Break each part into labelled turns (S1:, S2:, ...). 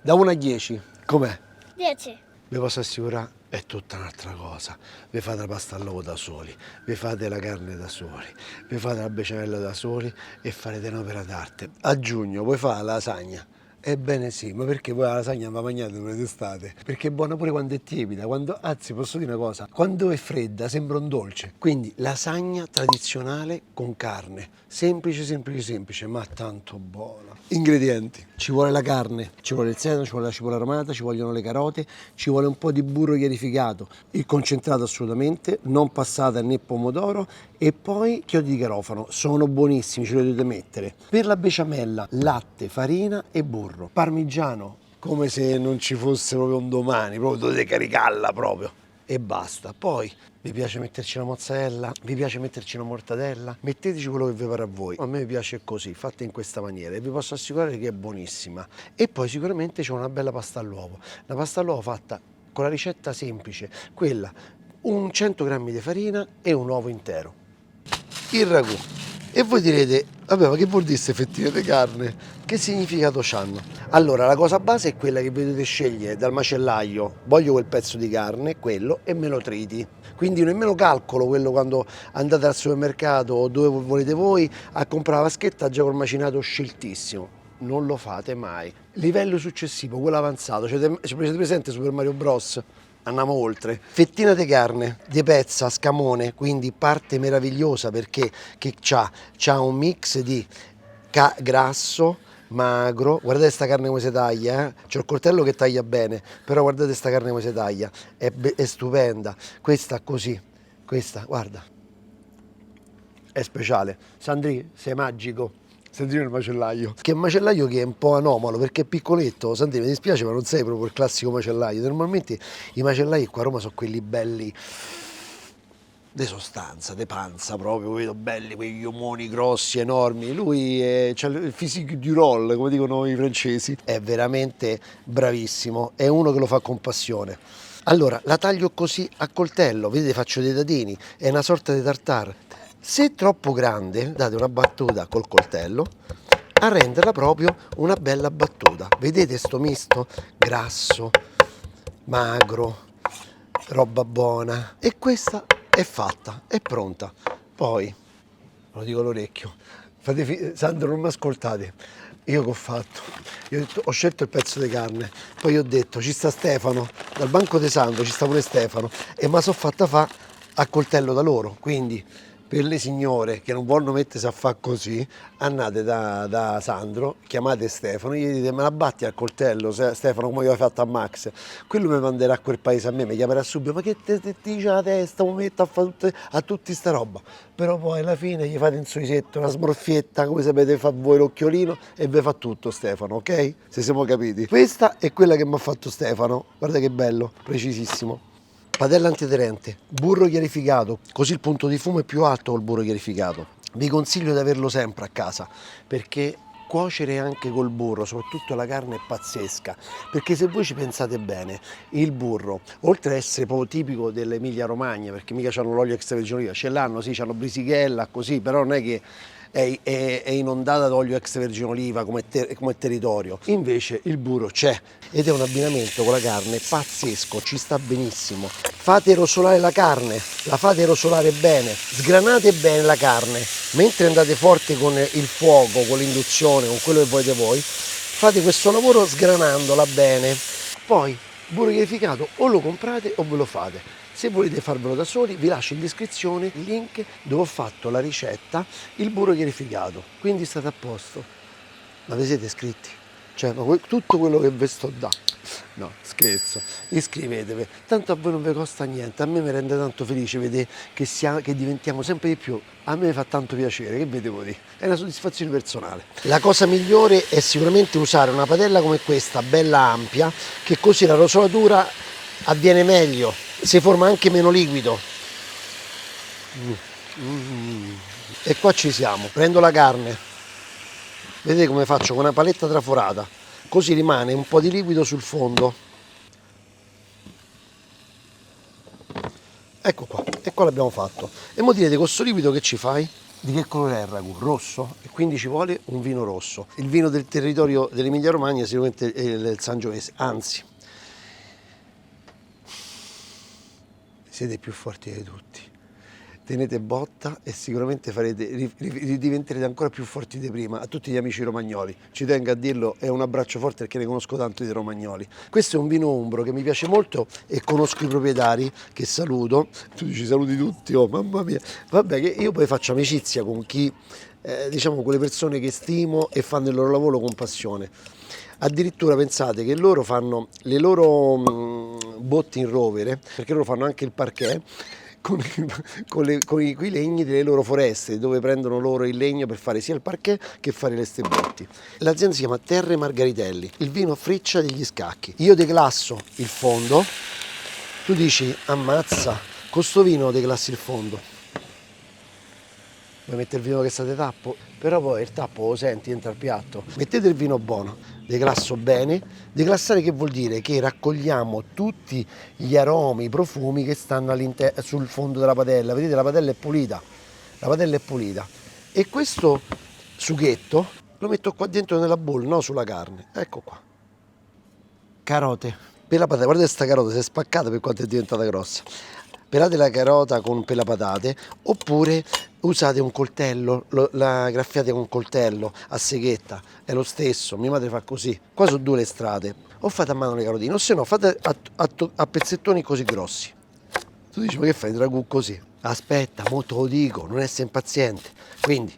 S1: Da 1 a 10, com'è?
S2: 10.
S1: Vi posso assicurare, è tutta un'altra cosa. Vi fate la pasta all'uovo da soli, vi fate la carne da soli, vi fate la besciamella da soli e farete un'opera d'arte. A giugno puoi fare la lasagna. Ebbene sì, ma perché poi la lasagna va mangiata durante l'estate? Perché è buona pure quando è tiepida, anzi posso dire una cosa, quando è fredda sembra un dolce. Quindi lasagna tradizionale con carne, semplice, semplice, semplice, ma tanto buona. Ingredienti: ci vuole la carne, ci vuole il sedano, ci vuole la cipolla aromata, ci vogliono le carote, ci vuole un po' di burro chiarificato, il concentrato assolutamente, non passata né pomodoro, e poi chiodi di garofano, sono buonissimi, ce li dovete mettere. Per la besciamella, latte, farina e burro, parmigiano, come se non ci fosse proprio un domani, proprio dovete caricarla proprio. E basta. Poi vi piace metterci la mozzarella, vi piace metterci una mortadella, metteteci quello che vi pare a voi. A me piace così, fatta in questa maniera, e vi posso assicurare che è buonissima. E poi sicuramente c'è una bella pasta all'uovo, una pasta all'uovo fatta con la ricetta semplice, quella: un 100 grammi di farina e un uovo intero, il ragù. E voi direte: vabbè, ma che vuol dire queste fettine di carne? Che significato c'hanno? Allora, la cosa base è quella che vi dovete scegliere dal macellaio: voglio quel pezzo di carne, quello, e me lo triti. Quindi nemmeno calcolo quello quando andate al supermercato o dove volete voi a comprare la vaschetta già col macinato sceltissimo. Non lo fate mai. Livello successivo, quello avanzato. Ci avete presente Super Mario Bros? Andiamo oltre. Fettina di carne, di pezza, scamone, quindi parte meravigliosa perché che c'ha un mix di grasso, magro. Guardate sta carne come si taglia, C'ho il coltello che taglia bene, però guardate sta carne come si taglia, è stupenda. Questa così, questa, guarda, è speciale. Sandri, sei magico. Sandrino il macellaio. Che è un macellaio che è un po' anomalo perché è piccoletto. Sandrino, mi dispiace, ma non sei proprio il classico macellaio. Normalmente i macellai qua a Roma sono quelli belli di sostanza, di panza proprio, vedo belli, quegli omoni grossi, enormi. Lui c'ha il physique du roll, come dicono i francesi. È veramente bravissimo, è uno che lo fa con passione. Allora, la taglio così a coltello, vedete, faccio dei dadini, è una sorta di tartare. Se è troppo grande, date una battuta col coltello a renderla proprio una bella battuta. Vedete sto misto? Grasso, magro, roba buona. E questa è fatta, è pronta. Poi, lo dico all'orecchio, Sandro, non mi ascoltate. Io che ho fatto? Io ho scelto il pezzo di carne, poi ho detto ci sta Stefano, dal banco di Sandro ci sta pure Stefano, e me la sono fatta fa a coltello da loro. Quindi per le signore che non vogliono mettersi a fare così, andate da Sandro, chiamate Stefano, gli dite: me la batti al coltello, Stefano, come io ho fatto a Max. Quello mi manderà a quel paese a me, mi chiamerà subito: ma che te dice la testa, mi metto a fare a tutti sta roba. Però poi alla fine gli fate un sorrisetto, una smorfietta, come sapete fare voi, l'occhiolino, e vi fa tutto Stefano, ok? Se siamo capiti. Questa è quella che mi ha fatto Stefano, guarda che bello, precisissimo. Padella antiaderente, burro chiarificato, così il punto di fumo è più alto col burro chiarificato. Vi consiglio di averlo sempre a casa, perché cuocere anche col burro, soprattutto la carne, è pazzesca. Perché se voi ci pensate bene, il burro, oltre ad essere proprio tipico dell'Emilia Romagna, perché mica hanno l'olio extravergine oliva, ce l'hanno, sì, hanno Brisighella, così, però non è che è inondata d'olio extravergine oliva come territorio. Invece il burro c'è ed è un abbinamento con la carne pazzesco, ci sta benissimo. Fate rosolare la carne, la fate rosolare bene, sgranate bene la carne, mentre andate forte con il fuoco, con l'induzione, con quello che volete voi, fate questo lavoro sgranandola bene. Poi burro chiarificato o lo comprate o ve lo fate. Se volete farvelo da soli, vi lascio in descrizione il link dove ho fatto la ricetta, il burro chiarificato. Quindi state a posto. Ma vi siete iscritti? Cioè, ma tutto quello che vi sto dando. No, scherzo. Iscrivetevi. Tanto a voi non vi costa niente. A me mi rende tanto felice vedere che diventiamo sempre di più. A me fa tanto piacere, che vi devo dire? È una soddisfazione personale. La cosa migliore è sicuramente usare una padella come questa, bella ampia, che così la rosolatura avviene meglio, si forma anche meno liquido. E qua ci siamo. Prendo la carne, vedete come faccio con una paletta traforata, così rimane un po' di liquido sul fondo. Ecco qua, e qua l'abbiamo fatto. E mo direte: con sto liquido che ci fai? Di che colore è il ragù? Rosso? E quindi ci vuole un vino rosso. Il vino del territorio dell'Emilia Romagna sicuramente è il Sangiovese, anzi, siete più forti di tutti. Tenete botta e sicuramente diventerete ancora più forti di prima. A tutti gli amici romagnoli, ci tengo a dirlo, è un abbraccio forte perché ne conosco tanto di romagnoli. Questo è un vino umbro che mi piace molto e conosco i proprietari, che saluto. Tu dici saluti tutti, oh mamma mia. Vabbè, che io poi faccio amicizia con chi, diciamo, con le persone che stimo e fanno il loro lavoro con passione. Addirittura pensate che loro fanno le loro botti in rovere, perché loro fanno anche il parquet, con i legni delle loro foreste, dove prendono loro il legno per fare sia il parquet che fare le stebotti. L'azienda si chiama Terre Margaritelli, il vino friccia degli scacchi. Io declasso il fondo, tu dici ammazza, con sto vino declassi il fondo. Vuoi mettere il vino che sta di tappo? Però poi il tappo lo senti, entra al piatto. Mettete il vino buono, declasso bene. Declassare che vuol dire? Che raccogliamo tutti gli aromi, i profumi che stanno sul fondo della padella. Vedete, la padella è pulita. La padella è pulita. E questo sughetto lo metto qua dentro nella bowl, no sulla carne. Ecco qua. Carote. Per la patata, guardate questa carota, si è spaccata per quanto è diventata grossa. Pelate la carota con pelapatate, oppure usate un coltello, la graffiate con un coltello a seghetta, è lo stesso, mia madre fa così. Qua sono due le strade, o fate a mano le carotine, o se no fate a pezzettoni così grossi. Tu dici, ma che fai il ragù così? Aspetta, mo te lo dico, non essere impaziente. Quindi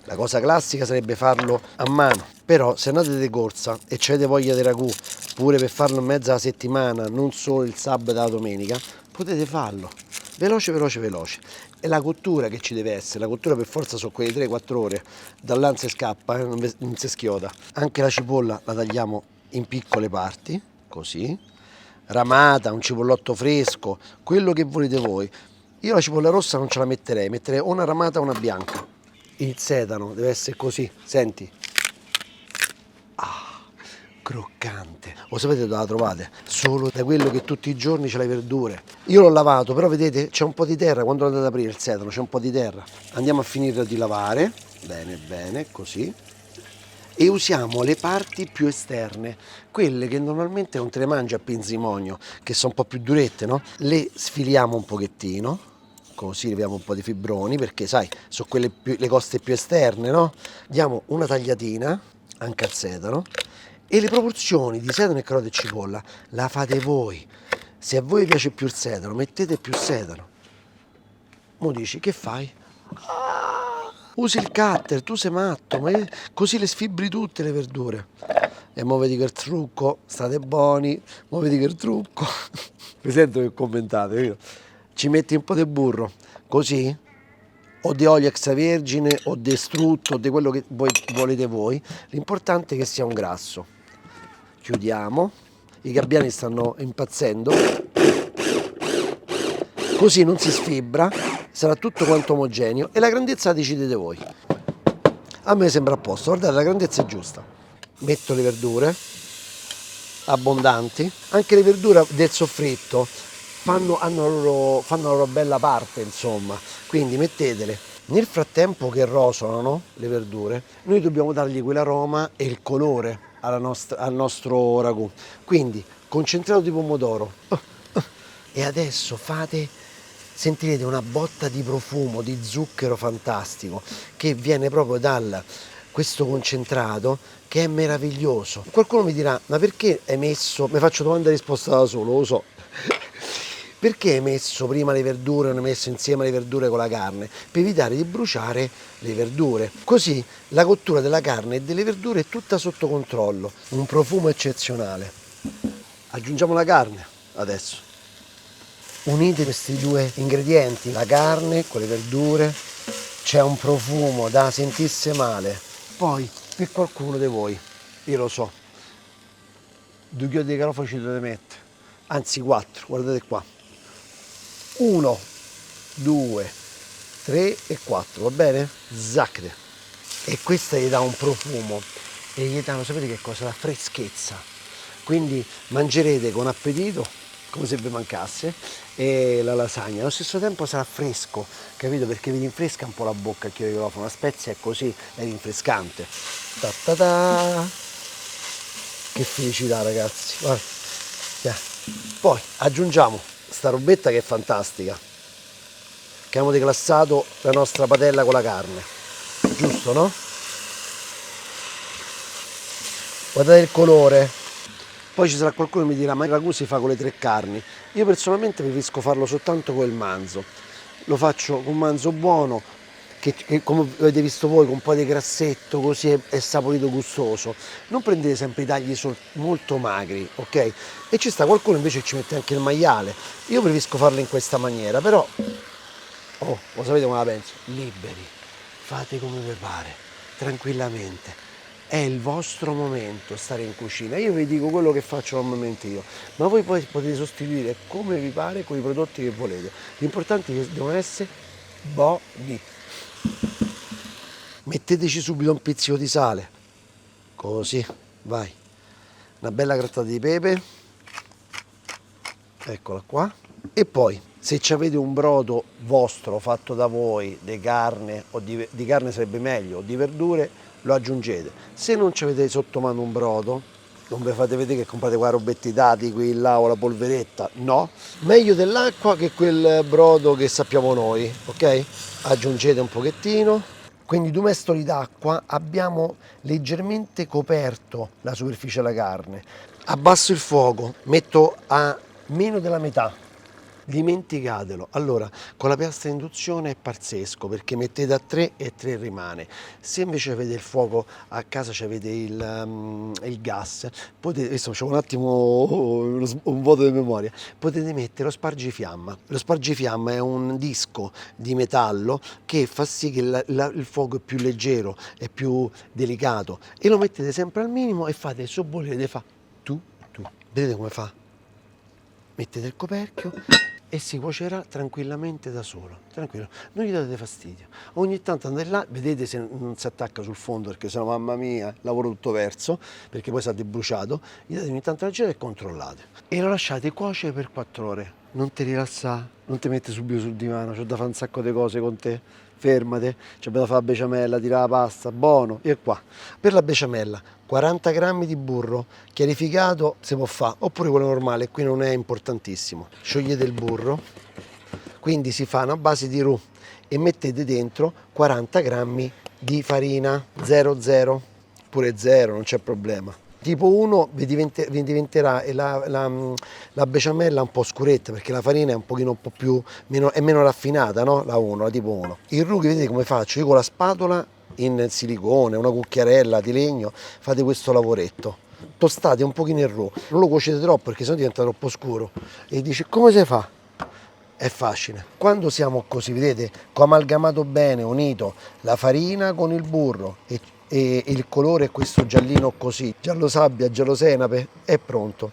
S1: la cosa classica sarebbe farlo a mano, però se andate di corsa e avete voglia di ragù pure per farlo in mezzo alla settimana, non solo il sabato e la domenica, potete farlo veloce veloce veloce. E la cottura che ci deve essere, la cottura per forza sono quelle 3-4 ore, dall'ansia scappa, non si schioda. Anche la cipolla la tagliamo in piccole parti, così, ramata, un cipollotto fresco, quello che volete voi. Io la cipolla rossa non ce la metterei o una ramata o una bianca. Il sedano deve essere così, senti. Croccante. Lo sapete dove la trovate? Solo da quello che tutti i giorni c'è le verdure. Io l'ho lavato, però vedete c'è un po' di terra, quando andate ad aprire il sedano c'è un po' di terra. Andiamo a finirlo di lavare, bene bene, così. E usiamo le parti più esterne, quelle che normalmente non te le mangi a pinzimonio, che sono un po' più durette, no? Le sfiliamo un pochettino, così leviamo un po' di fibroni, perché sai, sono quelle le coste più esterne, no? Diamo una tagliatina, anche al sedano, e le proporzioni di sedano e carote e cipolla la fate voi. Se a voi piace più il sedano, mettete più sedano. Mo dici, che fai? Usi il cutter, tu sei matto, ma così le sfibri tutte le verdure. E mo vedi che il trucco, state buoni, mo vedi che il trucco. Mi sento che commentate, vero? Ci metti un po' di burro, così, o di olio extravergine, o di strutto, o di quello che volete voi. L'importante è che sia un grasso. Chiudiamo, i gabbiani stanno impazzendo, così non si sfibra, sarà tutto quanto omogeneo e la grandezza la decidete voi. A me sembra a posto, guardate, la grandezza è giusta. Metto le verdure abbondanti, anche le verdure del soffritto fanno la loro bella parte, insomma, quindi mettetele. Nel frattempo che rosolano le verdure, noi dobbiamo dargli quell'aroma e il colore al nostro ragù. Quindi concentrato di pomodoro. E adesso sentirete una botta di profumo, di zucchero fantastico che viene proprio da questo concentrato, che è meraviglioso. Qualcuno mi dirà, ma perché hai messo, mi faccio domanda e risposta da solo, lo so. Perché hai messo prima le verdure, non hai messo insieme le verdure con la carne? Per evitare di bruciare le verdure. Così la cottura della carne e delle verdure è tutta sotto controllo. Un profumo eccezionale. Aggiungiamo la carne adesso. Unite questi due ingredienti, la carne con le verdure, c'è un profumo da sentirsi male. Poi, per qualcuno di voi, io lo so, 2 chiodi di garofano ci dovete mettere, anzi 4, guardate qua. 1, 2, 3 e 4, va bene? Zacchete. E questa gli dà un profumo e gli dà, sapete che cosa? La freschezza. Quindi mangerete con appetito come se vi mancasse, e la lasagna. Allo stesso tempo sarà fresco, capito? Perché vi rinfresca un po' la bocca il microfono, la spezia è così, è rinfrescante. Ta ta ta. Che felicità ragazzi, guarda. Poi aggiungiamo sta robetta che è fantastica, che abbiamo declassato la nostra padella con la carne, giusto, no? Guardate il colore. Poi ci sarà qualcuno che mi dirà, ma il ragù si fa con le 3 carni. Io personalmente preferisco farlo soltanto con il manzo. Lo faccio con un manzo buono, che come avete visto voi, con un po' di grassetto, così è saporito, gustoso. Non prendete sempre i tagli molto magri, ok? E ci sta qualcuno invece che ci mette anche il maiale. Io preferisco farlo in questa maniera, però, lo sapete come la penso? Liberi, fate come vi pare, tranquillamente. È il vostro momento stare in cucina. Io vi dico quello che faccio normalmente io, ma voi poi potete sostituire come vi pare con i prodotti che volete. L'importante è che devono essere buoni. Metteteci subito un pizzico di sale, così, vai. Una bella grattata di pepe, eccola qua. E poi, se avete un brodo vostro fatto da voi, di carne, o di carne sarebbe meglio, o di verdure, lo aggiungete. Se non avete sotto mano un brodo, non vi fate vedere che comprate qua robetti dati qui là o la polveretta, no. Meglio dell'acqua che quel brodo che sappiamo noi, ok? Aggiungete un pochettino. Quindi 2 mestoli d'acqua, abbiamo leggermente coperto la superficie della carne. Abbasso il fuoco, metto a meno della metà. Dimenticatelo. Allora, con la piastra a induzione è pazzesco perché mettete a 3 e 3 rimane. Se invece avete il fuoco a casa, avete il gas, potete, adesso c'è un attimo un vuoto di memoria, potete mettere lo spargifiamma. Lo spargifiamma è un disco di metallo che fa sì che il fuoco è più leggero, è più delicato, e lo mettete sempre al minimo e fate sobbollire, fa tu. Vedete come fa? Mettete il coperchio e si cuocerà tranquillamente da solo, tranquillo, non gli date fastidio. Ogni tanto andate là, vedete se non si attacca sul fondo, perché sennò mamma mia, lavoro tutto perso, perché poi state bruciato, gli date ogni tanto la gira e controllate. E lo lasciate cuocere per 4 ore. Non ti rilassare, non ti metti subito sul divano, c'ho da fare un sacco di cose con te. Fermate, c'è da fare la besciamella, tirare la pasta, buono, e qua. Per la besciamella, 40 grammi di burro chiarificato si può fare, oppure quello normale, qui non è importantissimo. Sciogliete il burro, quindi si fa una base di roux e mettete dentro 40 grammi di farina 00, pure 0, non c'è problema. Tipo 1 vi diventerà la besciamella un po' scuretta, perché la farina è un pochino un po' più è meno raffinata, no? La 1, la tipo 1. Il roux, vedete come faccio? Io con la spatola in silicone, una cucchiarella di legno, fate questo lavoretto. Tostate un pochino il roux, non lo cuocete troppo perché sennò diventa troppo scuro. E dice, come si fa? È facile. Quando siamo così, vedete, ho amalgamato bene, unito la farina con il burro e il colore è questo giallino così, giallo sabbia, giallo senape, è pronto.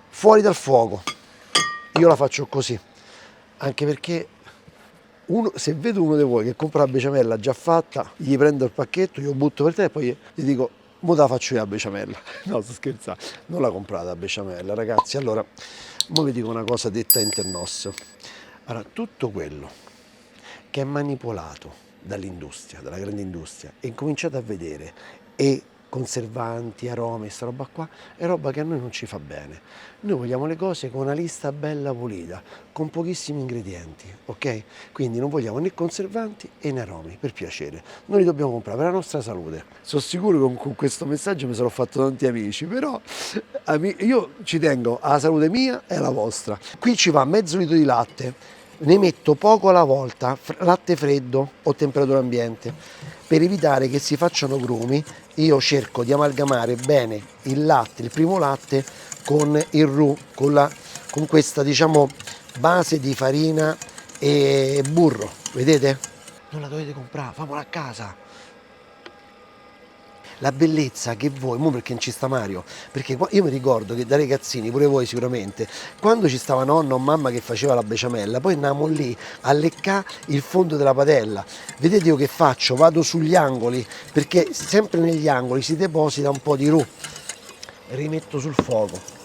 S1: Fuori dal fuoco. Io la faccio così, anche perché se vedo uno di voi che compra la besciamella già fatta, gli prendo il pacchetto, glielo butto per te e poi gli dico, mo te la faccio io la besciamella. No, sto scherzando, non la comprate la besciamella, ragazzi. Allora, mo vi dico una cosa detta internos. Allora, tutto quello che è manipolato dall'industria, dalla grande industria, e incominciate a vedere, e conservanti, aromi, sta roba qua, è roba che a noi non ci fa bene. Noi vogliamo le cose con una lista bella pulita, con pochissimi ingredienti, ok? Quindi non vogliamo né conservanti né aromi, per piacere. Noi li dobbiamo comprare per la nostra salute. Sono sicuro che con questo messaggio mi sarò fatto tanti amici, però io ci tengo alla salute mia e alla vostra. Qui ci va mezzo litro di latte, ne metto poco alla volta, latte freddo o temperatura ambiente. Per evitare che si facciano grumi, io cerco di amalgamare bene il latte, il primo latte, con il roux, con questa, diciamo, base di farina e burro. Vedete? Non la dovete comprare, famola a casa. La bellezza che voi, mo perché non ci sta Mario, perché io mi ricordo che da ragazzini, pure voi sicuramente, quando ci stava nonna o mamma che faceva la besciamella, poi andavamo lì a leccare il fondo della padella. Vedete io che faccio? Vado sugli angoli, perché sempre negli angoli si deposita un po' di roux. Rimetto sul fuoco.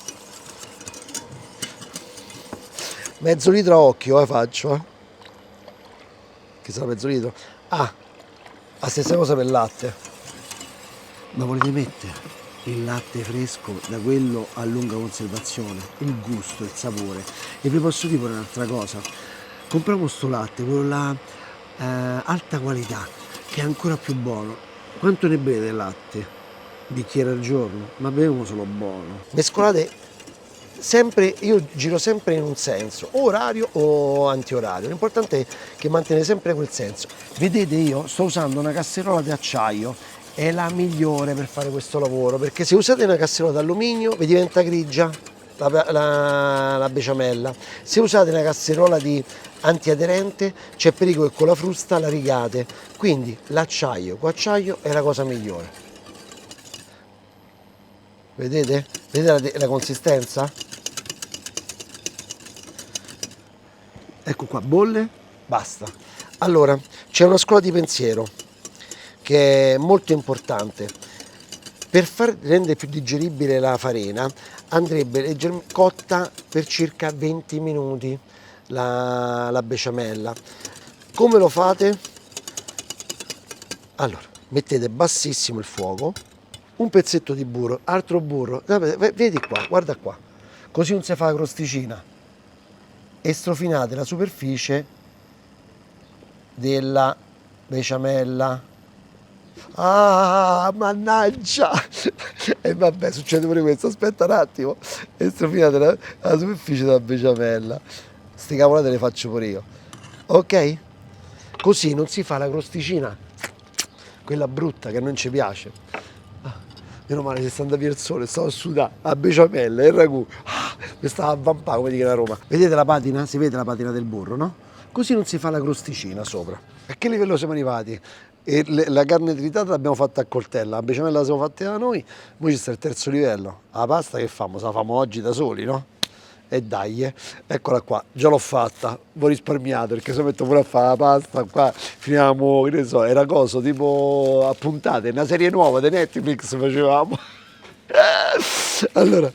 S1: Mezzo litro a occhio, faccio, Che sarà mezzo litro? Ah, la stessa cosa per il latte. Ma volete mettere il latte fresco da quello a lunga conservazione, il gusto, il sapore. E vi posso dire un'altra cosa. Compriamo sto latte, quello là, alta qualità, che è ancora più buono. Quanto ne bevete del latte? Bicchiere al giorno? Ma beviamo solo buono. Mescolate sempre, io giro sempre in un senso, o orario o antiorario. L'importante è che mantiene sempre quel senso. Vedete, io sto usando una casseruola di acciaio, è la migliore per fare questo lavoro, perché se usate una casseruola d'alluminio vi diventa grigia la besciamella. Se usate una casseruola di antiaderente c'è pericolo che con la frusta la rigate, quindi l'acciaio con acciaio è la cosa migliore. Vedete? Vedete la consistenza? Ecco qua, bolle, basta. Allora, c'è una scuola di pensiero che è molto importante. Per far rendere più digeribile la farina andrebbe cotta per circa 20 minuti la besciamella. Come lo fate? Allora, mettete bassissimo il fuoco, un pezzetto di burro, altro burro, vedi qua, guarda qua, così non si fa la crosticina, e strofinate la superficie della besciamella. Ah, mannaggia! E vabbè, succede pure questo, aspetta un attimo, e strofinate la superficie della besciamella. Ste cavolate le faccio pure io, ok? Così non si fa la crosticina, quella brutta che non ci piace. Meno male, 60 piedi al sole, stavo a sudare, la besciamella, il ragù, mi stava a vampare, come dicono a Roma. Vedete la patina? Si vede la patina del burro, no? Così non si fa la crosticina sopra. A che livello siamo arrivati? E la carne tritata l'abbiamo fatta a coltella, la besciamella la siamo fatta da noi, poi ci sta il terzo livello. La pasta che famo? Se la famo oggi da soli, no? E dai, eccola qua, già l'ho fatta, ho risparmiato, perché se metto pure a fare la pasta, qua finiamo, che ne so, era cosa, tipo a puntate, una serie nuova di Netflix facevamo. Allora,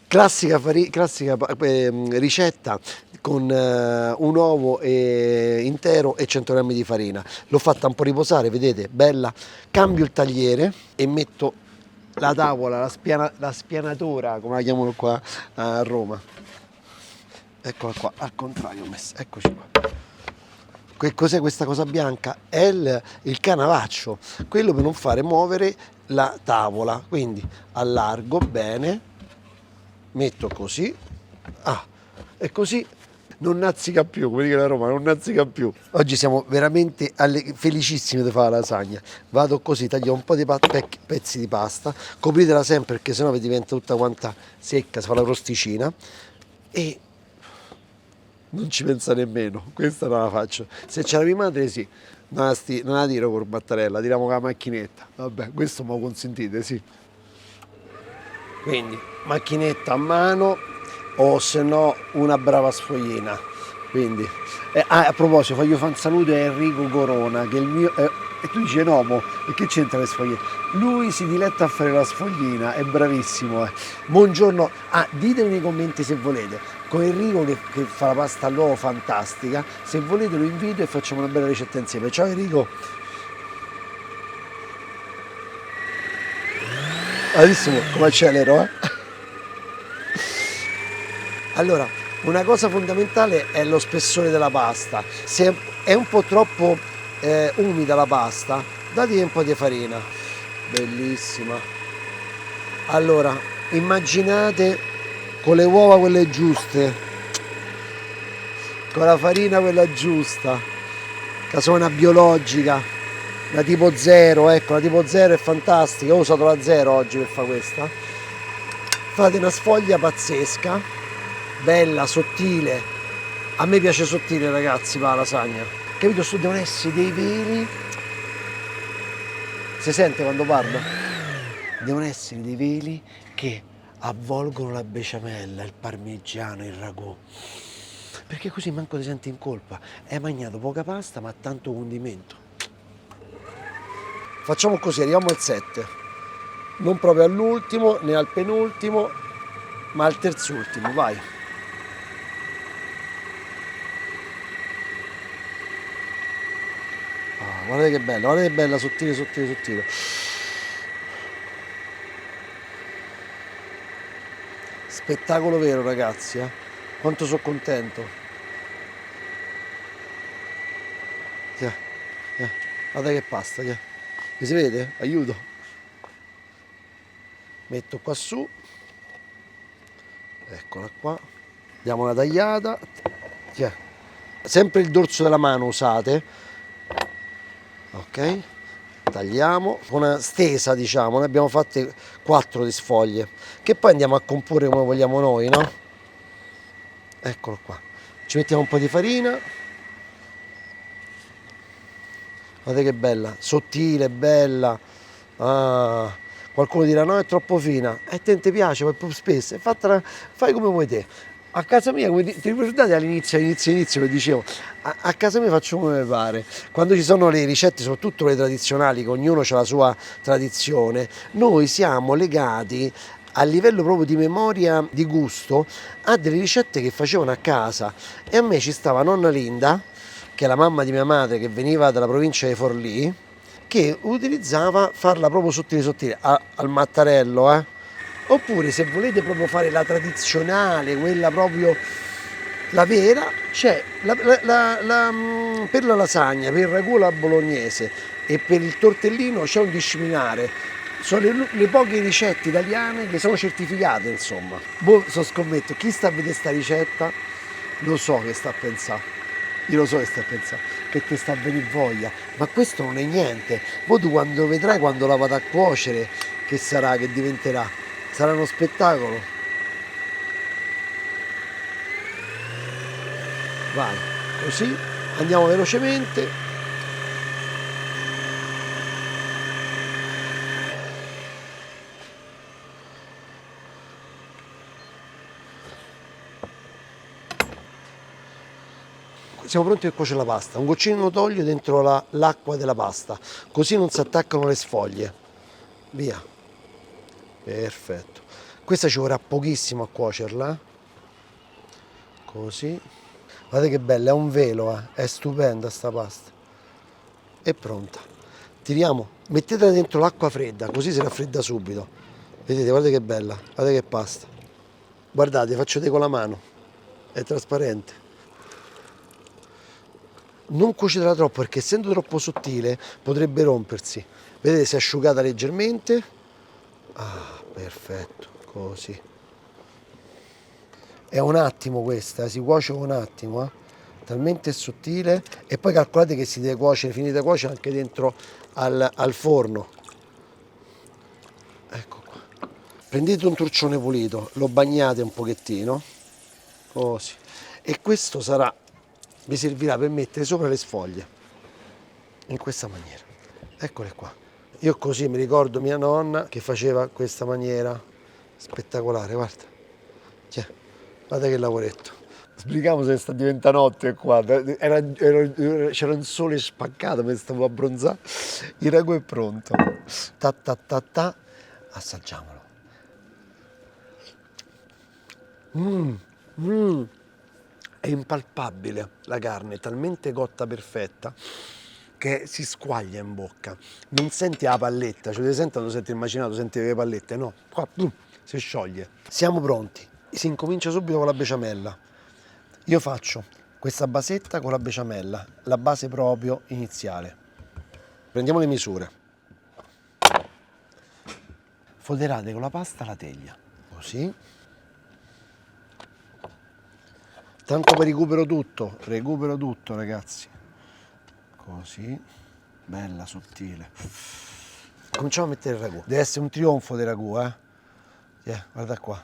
S1: classica ricetta con un uovo intero e 100 grammi di farina. L'ho fatta un po' riposare, vedete, bella. Cambio il tagliere e metto la tavola, la spianatura, come la chiamano qua a Roma. Eccola qua, al contrario ho messo, eccoci qua. Che cos'è questa cosa bianca? È il canavaccio, quello per non fare muovere la tavola. Quindi allargo bene, metto così, e così non nazzica più, come dice la Roma, non nazzica più. Oggi siamo veramente felicissimi di fare la lasagna. Vado così, taglio un po' di pezzi di pasta, copritela sempre perché sennò vi diventa tutta quanta secca, si fa la crosticina, e non ci pensa nemmeno, questa non la faccio. Se c'era mia madre sì, non la tiro con battarella, tiriamo con la macchinetta. Vabbè, questo me lo consentite, sì. Quindi macchinetta a mano o se no una brava sfoglina. Quindi, a proposito, voglio fare un saluto a Enrico Corona, che è il mio... e tu dici no, e che c'entra le sfogline? Lui si diletta a fare la sfoglina, è bravissimo. Buongiorno, ditemi nei commenti se volete. Con Enrico che fa la pasta all'uovo fantastica, se volete lo invito e facciamo una bella ricetta insieme. Ciao Enrico! Adesso come accelero, Allora, una cosa fondamentale è lo spessore della pasta. Se è un po' troppo umida la pasta, date un po' di farina. Bellissima. Allora, immaginate con le uova quelle giuste, con la farina quella giusta, casona biologica, la tipo 0, ecco, la tipo 0 è fantastica, ho usato la 0 oggi per fare questa. Fate una sfoglia pazzesca, bella, sottile, a me piace sottile ragazzi, la lasagna, capito? Devono essere dei veli, si sente quando parlo? Devono essere dei veli che avvolgono la besciamella, il parmigiano, il ragù, perché così manco ti senti in colpa, hai mangiato poca pasta ma tanto condimento. Facciamo così, arriviamo al 7, non proprio all'ultimo né al penultimo ma al terzultimo, vai. guardate che bella, sottile, sottile, sottile. Spettacolo vero, ragazzi, eh? Quanto sono contento. Tiè, tiè. Guardate che pasta, tiè. Mi si vede? Aiuto. Metto qua su. Eccola qua. Diamo una tagliata. Tiè. Sempre il dorso della mano usate. Ok. Tagliamo. Una stesa, diciamo. Ne abbiamo fatte 4 di sfoglie. Che poi andiamo a comporre come vogliamo noi, no? Eccolo qua. Ci mettiamo un po' di farina. Guardate che bella, sottile, bella. Ah, qualcuno dirà no, è troppo fina. E te ti piace, ma è più spessa. Fai come vuoi te. A casa mia, come ti ricordate all'inizio che dicevo, a casa mia faccio come mi pare. Quando ci sono le ricette, soprattutto le tradizionali, che ognuno ha la sua tradizione, noi siamo legati a livello proprio di memoria, di gusto, a delle ricette che facevano a casa. E a me ci stava nonna Linda, che è la mamma di mia madre, che veniva dalla provincia di Forlì, che utilizzava farla proprio sottile sottile, al mattarello, Oppure se volete proprio fare la tradizionale, quella proprio la vera, c'è per la lasagna, per il ragù alla bolognese e per il tortellino c'è un disciplinare. Sono le poche ricette italiane che sono certificate, insomma. Boh, scommetto, chi sta a vedere sta ricetta lo so che sta a pensare. Io lo so che sta a pensare, che ti sta a venire voglia, ma questo non è niente. Poi tu quando vedrai, quando la vado a cuocere, che sarà, che diventerà? Sarà uno spettacolo. Vai, così, andiamo velocemente. Siamo pronti per cuocere la pasta. Un goccino d'olio dentro l'acqua della pasta, così non si attaccano le sfoglie. Via. Perfetto. Questa ci vorrà pochissimo a cuocerla. Così. Guardate che bella, è un velo, è stupenda sta pasta. È pronta. Tiriamo, mettetela dentro l'acqua fredda, così si raffredda subito. Vedete, guardate che bella, guardate che pasta. Guardate, faccio vedere con la mano. È trasparente. Non cuocetela troppo perché essendo troppo sottile potrebbe rompersi. Vedete, si è asciugata leggermente. Ah, perfetto, così. È un attimo questa, si cuoce un attimo, talmente sottile. E poi calcolate che si deve cuocere, finite di cuocere anche dentro al forno. Ecco qua. Prendete un torcione pulito, lo bagnate un pochettino, così. E questo sarà, vi servirà per mettere sopra le sfoglie, in questa maniera. Eccole qua. Io così mi ricordo mia nonna che faceva questa maniera spettacolare, guarda. Guarda che lavoretto. Spieghiamo se sta diventando notte qua. C'era un sole spaccato, mi stavo abbronzando. Il ragù è pronto. Ta ta ta ta. Assaggiamolo. È impalpabile la carne, è talmente cotta perfetta che si squaglia in bocca. Non senti la palletta, cioè senti, senti il macinato, senti le pallette, no. Qua si scioglie. Siamo pronti. Si incomincia subito con la besciamella. Io faccio questa basetta con la besciamella, la base proprio iniziale. Prendiamo le misure. Foderate con la pasta la teglia, così. Tanto poi recupero tutto ragazzi. Così, bella sottile. Cominciamo a mettere il ragù. Deve essere un trionfo del ragù, guarda qua.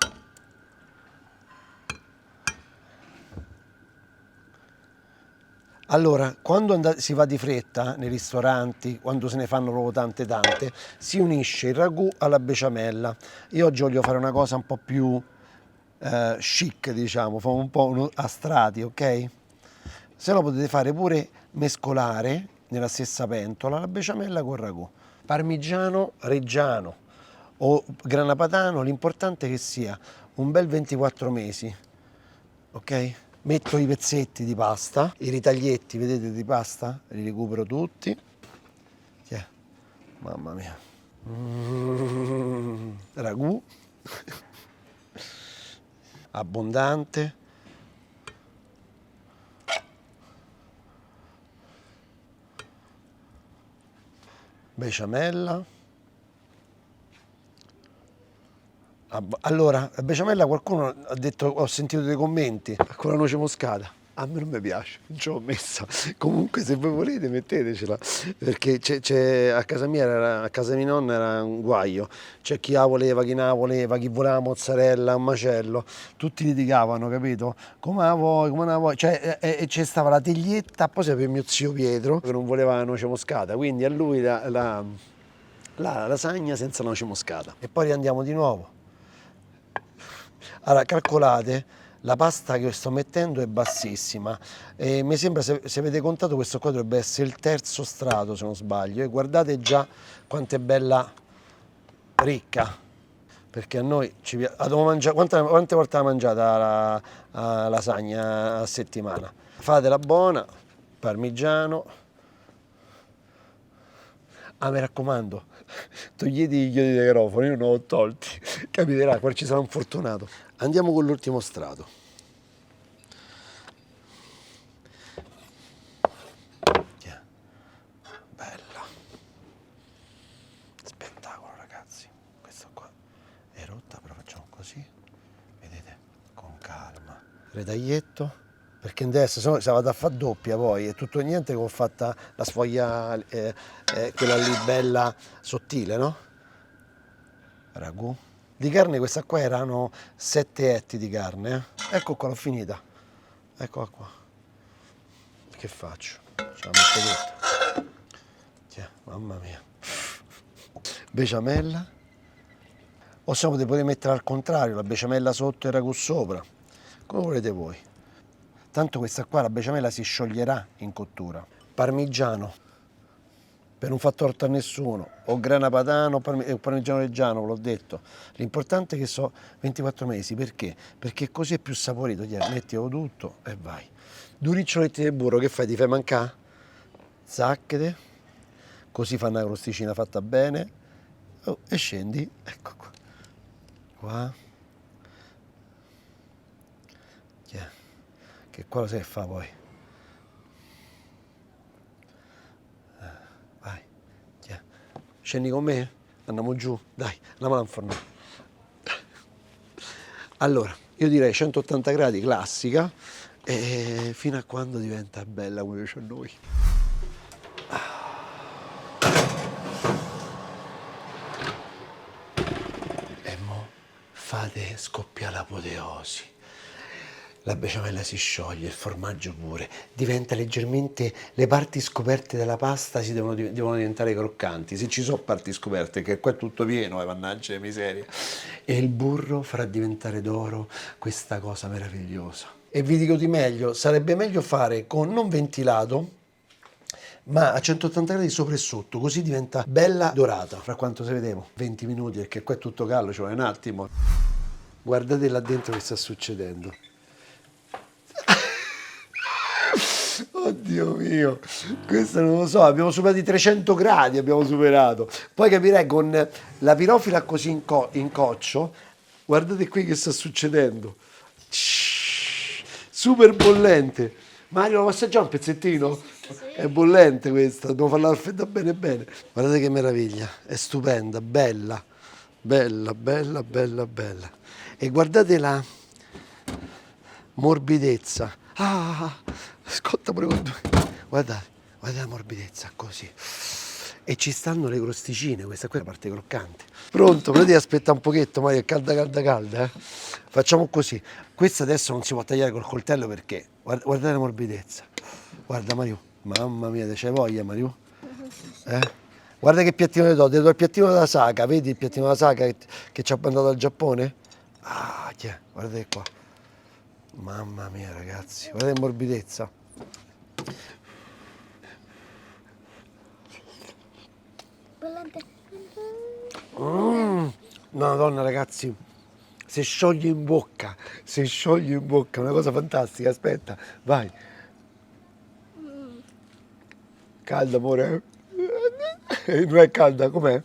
S1: Allora, quando si va di fretta nei ristoranti, quando se ne fanno proprio tante, si unisce il ragù alla besciamella. Io oggi voglio fare una cosa un po' più chic, diciamo, un po' a strati, ok? Se no potete fare pure mescolare nella stessa pentola la besciamella con il ragù. Parmigiano reggiano o grana padano, l'importante è che sia un bel 24 mesi, ok? Metto i pezzetti di pasta, i ritaglietti, vedete, di pasta, li recupero tutti. Mamma mia. Ragù. Abbondante. Besciamella. Allora, la besciamella qualcuno ha detto, ho sentito dei commenti, con la noce moscata. A me non mi piace, non ce l'ho messa. Comunque se voi volete mettetecela, perché a casa mia, a casa di mia nonna era un guaio. C'è chi la voleva, chi non la voleva, chi voleva la mozzarella, un macello. Tutti litigavano, capito? Come la vuoi, come la vuoi. Cioè, e c'è stava la teglietta apposta per mio zio Pietro, che non voleva la noce moscata. Quindi a lui la lasagna senza noce moscata. E poi riandiamo di nuovo. Allora, calcolate, la pasta che sto mettendo è bassissima e mi sembra, se avete contato, questo qua dovrebbe essere il terzo strato, se non sbaglio, e guardate già quanto è bella ricca, perché a noi ci piace. Quante volte la mangiata la lasagna a settimana? Fatela buona, parmigiano. Ah, mi raccomando, togliete i chiodi dei microfono, io non ho tolti, capiterà, qua ci sarà un fortunato. Andiamo con l'ultimo strato. Yeah. Bella. Spettacolo, ragazzi. Questa qua è rotta, però facciamo così. Vedete? Con calma. Retaglietto. Perché adesso se no si vado a fare doppia poi, è tutto o niente che ho fatta la sfoglia, quella lì bella sottile, no? Ragù. Di carne questa qua erano 7 etti di carne. Ecco qua, l'ho finita. Eccola qua. Che faccio? Ce la metto tutta. Tiè, mamma mia. Besciamella. O se no potete mettere al contrario, la besciamella sotto e il ragù sopra. Come volete voi. Tanto questa qua, la besciamella, si scioglierà in cottura. Parmigiano, per non far torto a nessuno, o grana padano o parmigiano reggiano, ve l'ho detto. L'importante è che so 24 mesi, perché? Perché così è più saporito. Mettilo tutto e vai. 2 riccioletti di burro, che fai? Ti fai mancare? Zacchete, così fa una crosticina fatta bene. Oh, e scendi, ecco qua. Qua. Yeah. Che qua lo sai che fa poi? Vai, yeah. Scendi con me? Andiamo giù, dai, andiamo al forno. Allora, io direi 180 gradi classica, e fino a quando diventa bella come piace a noi. E mo fate scoppiare l'apoteosi. La besciamella si scioglie, il formaggio pure, diventa leggermente, le parti scoperte della pasta devono diventare croccanti. Se ci sono parti scoperte, che qua è tutto pieno, mannaggia la miseria. E il burro farà diventare d'oro questa cosa meravigliosa. E vi dico di meglio, sarebbe meglio fare con non ventilato, ma a 180 gradi sopra e sotto, così diventa bella dorata. Fra quanto se vediamo? 20 minuti, perché qua è tutto caldo, ci vuole un attimo. Guardate là dentro che sta succedendo. Oddio mio, questo non lo so, abbiamo superato i 300 gradi, abbiamo superato. Poi capirei con la pirofila così in coccio, guardate qui che sta succedendo. Super bollente. Mario, lo assaggiamo un pezzettino? È bollente questa, dobbiamo farla raffreddare bene bene. Guardate che meraviglia, è stupenda, bella, bella, bella, bella, bella. E guardate la morbidezza. Ah, scotta pure con due. Guardate, guardate la morbidezza, così. E ci stanno le crosticine, questa qui è la parte croccante. Pronto, potete aspettare un pochetto, Mario, è calda, calda, calda, eh? Facciamo così. Questa adesso non si può tagliare col coltello perché, guardate la morbidezza. Guarda Mario, mamma mia, c'hai voglia Mario? Guarda che piattino ti do il piattino della Saka, vedi il piattino della Saka che ci ha mandato dal Giappone? Ah, guardate qua. Mamma mia ragazzi, guardate che morbidezza. Madonna ragazzi, si scioglie in bocca, si scioglie in bocca, una cosa fantastica, aspetta, vai. Caldo amore. Non è calda, com'è?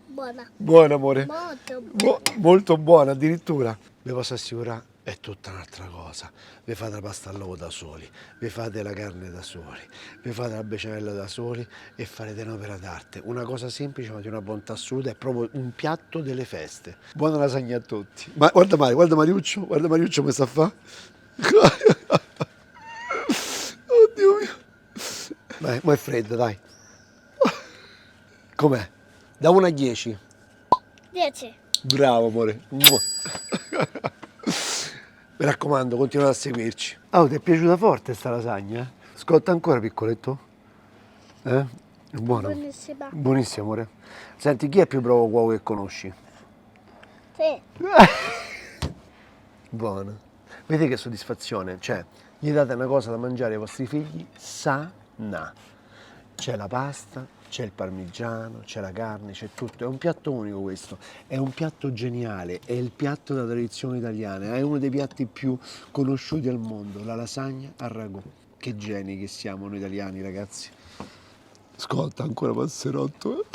S2: Buona.
S1: Buona, amore.
S2: Molto buona.
S1: Molto buona addirittura. Vi posso assicurare, è tutta un'altra cosa. Vi fate la pasta all'uovo da soli, vi fate la carne da soli, vi fate la besciamella da soli e farete un'opera d'arte. Una cosa semplice ma di una bontà assoluta, è proprio un piatto delle feste. Buona lasagna a tutti. Ma guarda Mariuccio come sta a fa. Oddio mio. Dai, mo è freddo, dai. Com'è? Da 1 a 10.
S2: 10.
S1: Bravo amore. Mua. Mi raccomando, continuate a seguirci. Oh, ti è piaciuta forte sta lasagna? Scotta ancora, piccoletto? È buono?
S2: Buonissima.
S1: Buonissimo, amore. Senti, chi è il più bravo cuoco che conosci?
S2: Sì.
S1: Buono. Vedete che soddisfazione? Cioè, gli date una cosa da mangiare ai vostri figli sana. C'è la pasta, c'è il parmigiano, c'è la carne, c'è tutto. È un piatto unico questo. È un piatto geniale. È il piatto della tradizione italiana. È uno dei piatti più conosciuti al mondo. La lasagna al ragù. Che geni che siamo noi italiani, ragazzi. Ascolta, ancora passerotto.